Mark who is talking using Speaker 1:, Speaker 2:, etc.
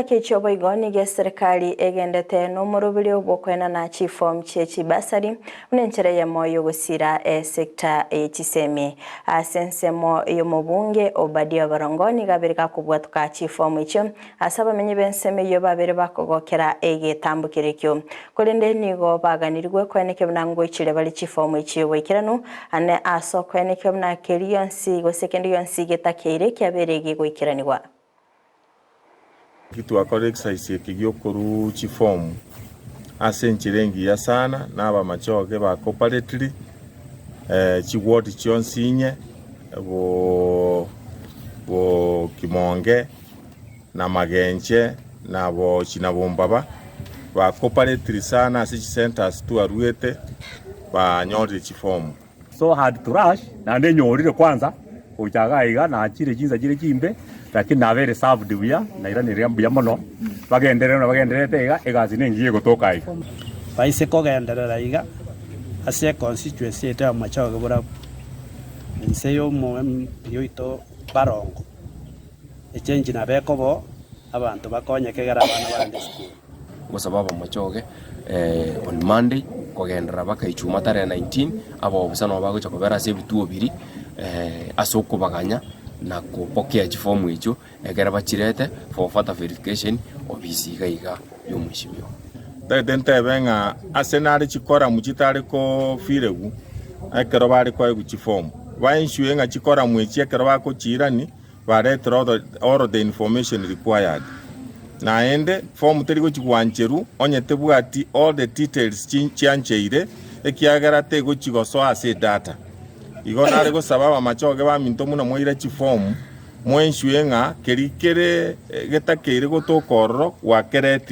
Speaker 1: Kichobo igoni ge serikali egendete no murubili obokwena na chiefom chechi bursary unenchera ya moyo gusira sekta echisemi asensemo yo mubunge obadia barongoni gabirika kubwatuka chiefom icho asaba menye benseme yo babere bakogokera egetambukirekyo kolende nigo baganirwe kweneke bnango ichire bali chiefom ichi wekirano ane aso kweneke bna kelionsi go secondary yonsi getakere kyaberege goikiranirwa
Speaker 2: kitu akore exercise kigyokoru chifomu asenchirengi ya sana naba machoge ba cooperative chiwodi chionsinye bo kimonge na magenche na bo chinabombaba ba cooperative sana asichi centers tu aruete ba nyori chifomu
Speaker 3: so had to rush na ndenyorire kwanza uchaga iga na achire jinza jire jimbe lakini na very served buya na irani riambuya mono bagenderete iga egazi nengiye gotoka iga
Speaker 4: baise kogenderera iga ase constituency eta Bomachoge Borabu nse yo mu yoito barongo echange na bekobo abantu bakonyekegera abana bandi school
Speaker 5: kwa sababu Bomachoge on Monday kogendera baka ichuma tare 19 abo bisano bago chakobera se bituo biri asoko baganya na kupokea chifomu icho egera bachirete for further verification obisi gaiga yomwishimyo
Speaker 2: tete benga asenari chikora muchitare ko firegu ekero bari ko chifomu bainshue nga chikora mwechi ekero bako chirani barete all the information required na ende form terigo chigwancheru onyete bwati all the details chiancheire ekiagera tego chigoso ase data igona arego sababa Bomachoge ba minto muna moira chifomu mwenshue nga kerikere getakeire gotokorro wakereti